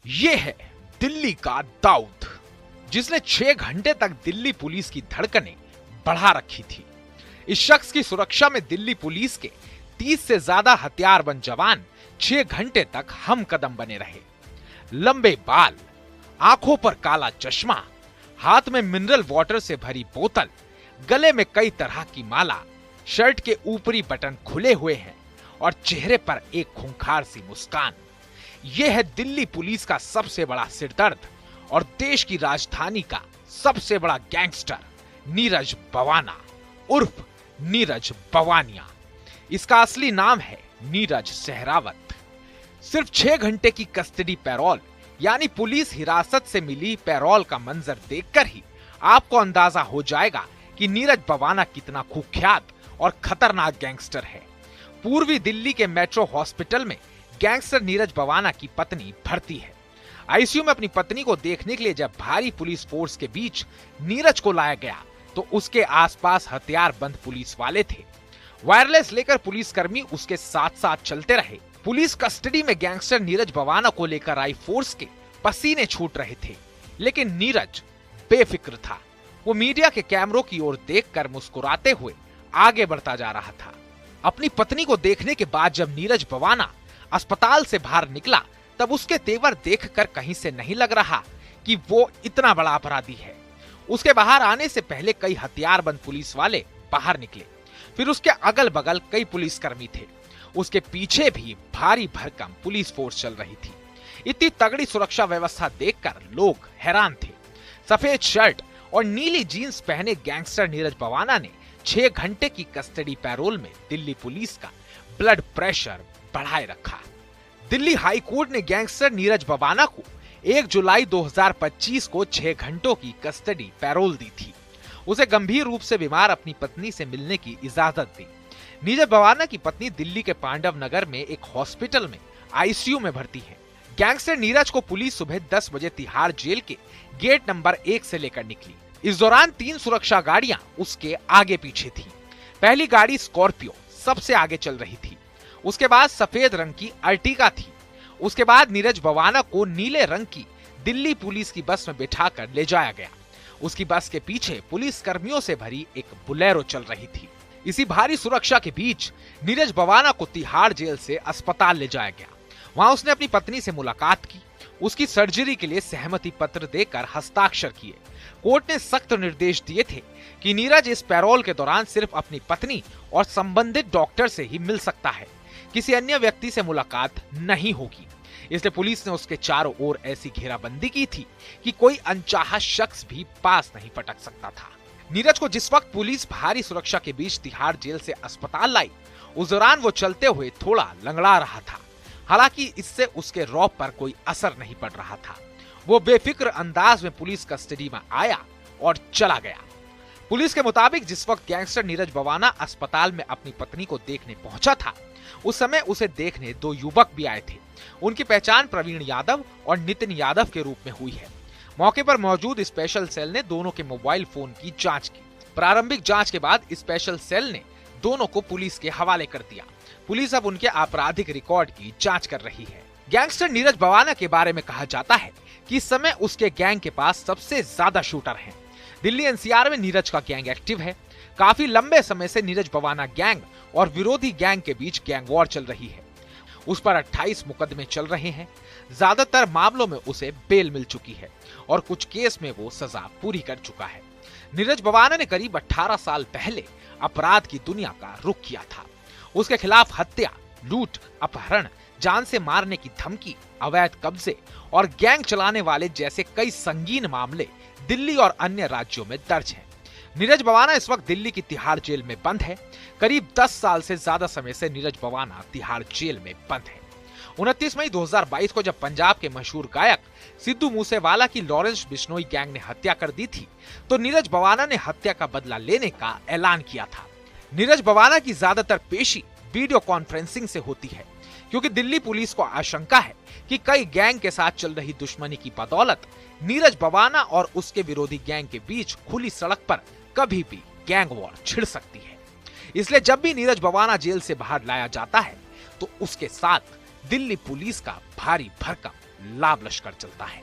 ये है दिल्ली का दाऊद, जिसने 6 घंटे तक दिल्ली पुलिस की धड़कनें बढ़ा रखी थी। इस शख्स की सुरक्षा में दिल्ली पुलिस के 30 से ज्यादा हथियारबंद जवान 6 घंटे तक हम कदम बने रहे। लंबे बाल, आंखों पर काला चश्मा, हाथ में मिनरल वाटर से भरी बोतल, गले में कई तरह की माला, शर्ट के ऊपरी बटन खुले हुए हैं और चेहरे पर एक खूंखार सी मुस्कान। यह है दिल्ली पुलिस का सबसे बड़ा सिरदर्द और देश की राजधानी का सबसे बड़ा गैंगस्टर नीरज बवाना उर्फ नीरज बवानिया। इसका असली नाम है नीरज सहरावत। सिर्फ 6 घंटे की कस्टडी पैरोल यानी पुलिस हिरासत से मिली पैरोल का मंजर देखकर ही आपको अंदाजा हो जाएगा कि नीरज बवाना कितना कुख्यात और खतरनाक गैंगस्टर है। पूर्वी दिल्ली के मेट्रो हॉस्पिटल में गैंगस्टर नीरज बवाना की पत्नी भर्ती है। आईसीयू में अपनी पत्नी को देखने के लिए जब भारी पुलिस फोर्स के बीच नीरज को लाया गया तो उसके आसपास हथियारबंद पुलिस वाले थे। वायरलेस लेकर पुलिसकर्मी उसके साथ साथ चलते रहे। पुलिस कस्टडी में गैंगस्टर नीरज बवाना को लेकर आई फोर्स के पसीने छूट रहे थे, लेकिन नीरज बेफिक्र था। वो मीडिया के कैमरों की ओर देखकर मुस्कुराते हुए आगे बढ़ता जा रहा था। अपनी पत्नी को देखने के बाद जब नीरज बवाना अस्पताल से बाहर निकला तब उसके तेवर देखकर कहीं से नहीं लग रहा कि वो इतना बड़ा अपराधी है। उसके बाहर आने से पहले कई हथियारबंद पुलिस वाले बाहर निकले, फिर उसके अगल बगल कई पुलिसकर्मी थे। उसके पीछे भी भारी भरकम पुलिस फोर्स चल रही थी। इतनी तगड़ी सुरक्षा व्यवस्था देखकर लोग हैरान थे। सफेद शर्ट और नीली जीन्स पहने गैंगस्टर नीरज बवाना ने 6 घंटे की कस्टडी पैरोल में दिल्ली पुलिस का ब्लड प्रेशर बढ़ाए रखा। दिल्ली हाई कोर्ट ने गैंगस्टर नीरज बवाना को 1 जुलाई 2025 को 6 घंटों की कस्टडी पैरोल दी थी। उसे गंभीर रूप से बीमार अपनी पत्नी से मिलने की इजाजत दी। नीरज बवाना की पत्नी दिल्ली के पांडव नगर में एक हॉस्पिटल में आईसीयू में भर्ती है। गैंगस्टर नीरज को पुलिस सुबह 10 बजे तिहाड़ जेल के गेट नंबर 1 से लेकर निकली। इस दौरान 3 सुरक्षा गाड़ियां उसके आगे पीछे थी। पहली गाड़ी स्कॉर्पियो सबसे आगे चल रही थी। उसके बाद सफेद रंग की अर्टिगा थी। उसके बाद नीरज बवाना को नीले रंग की दिल्ली पुलिस की बस में बिठाकर ले जाया गया। उसकी बस के पीछे पुलिस कर्मियों से भरी एक बुलेरो चल रही थी। इसी भारी सुरक्षा के बीच नीरज बवाना को तिहाड़ जेल से अस्पताल ले जाया गया। वहां उसने अपनी पत्नी से मुलाकात की। उसकी सर्जरी के लिए सहमति पत्र देकर हस्ताक्षर किए। कोर्ट ने सख्त निर्देश दिए थे कि नीरज इस पैरोल के दौरान सिर्फ अपनी पत्नी और संबंधित डॉक्टर से ही मिल सकता है, किसी अन्य व्यक्ति से मुलाकात नहीं होगी। इसलिए पुलिस ने उसके चारों ओर ऐसी घेराबंदी की थी कि कोई अनचाहा शख्स भी पास नहीं पटक सकता था। नीरज को जिस वक्त पुलिस भारी सुरक्षा के बीच तिहाड़ जेल से अस्पताल लाई, उस दौरान वो चलते हुए थोड़ा लंगड़ा रहा था। हालांकि इससे उसके रौब पर कोई असर नहीं पड़ रहा था। वो बेफिक्र अंदाज में पुलिस कस्टडी में आया और चला गया। पुलिस के मुताबिक जिस वक्त गैंगस्टर नीरज बवाना अस्पताल में अपनी पत्नी को देखने पहुंचा था, उस समय उसे देखने 2 युवक भी आए थे। उनकी पहचान प्रवीण यादव और नितिन यादव के रूप में हुई है। मौके पर मौजूद स्पेशल सेल ने दोनों के मोबाइल फोन की जांच की। प्रारंभिक जांच के बाद स्पेशल सेल ने दोनों को पुलिस के हवाले कर दिया। पुलिस अब उनके आपराधिक रिकॉर्ड की जांच कर रही है। गैंगस्टर नीरज बवाना के बारे में कहा जाता है कि इस समय उसके गैंग के पास सबसे ज्यादा शूटर हैं। दिल्ली एनसीआर में नीरज का गैंग एक्टिव है। काफी लंबे समय से नीरज बवाना गैंग और विरोधी गैंग के बीच गैंग वॉर चल रही है। उस पर 28 मुकदमे चल रहे हैं। ज्यादातर मामलों में उसे बेल मिल चुकी है और कुछ केस में वो सजा पूरी कर चुका है। नीरज बवाना ने करीब 18 साल पहले अपराध की दुनिया का रुख किया था। उसके खिलाफ हत्या, लूट, अपहरण, जान से मारने की धमकी, अवैध कब्जे और गैंग चलाने वाले जैसे कई संगीन मामले दिल्ली और अन्य राज्यों में दर्ज हैं। नीरज बवाना इस वक्त दिल्ली की तिहाड़ जेल में बंद है। करीब 10 साल से ज्यादा समय से नीरज बवाना तिहाड़ जेल में बंद है। 29 मई 2022 को जब पंजाब के मशहूर गायक सिद्धू मूसेवाला की लॉरेंस बिश्नोई गैंग ने हत्या कर दी थी, तो नीरज बवाना ने हत्या का बदला लेने का ऐलान किया था। नीरज बवाना की ज्यादातर पेशी वीडियो कॉन्फ्रेंसिंग से होती है, क्योंकि दिल्ली पुलिस को आशंका है कि कई गैंग के साथ चल रही दुश्मनी की बदौलत नीरज बवाना और उसके विरोधी गैंग के बीच खुली सड़क पर कभी भी गैंग वॉर छिड़ सकती है। इसलिए जब भी नीरज बवाना जेल से बाहर लाया जाता है तो उसके साथ दिल्ली पुलिस का भारी भरकम लाभ लश्कर चलता है।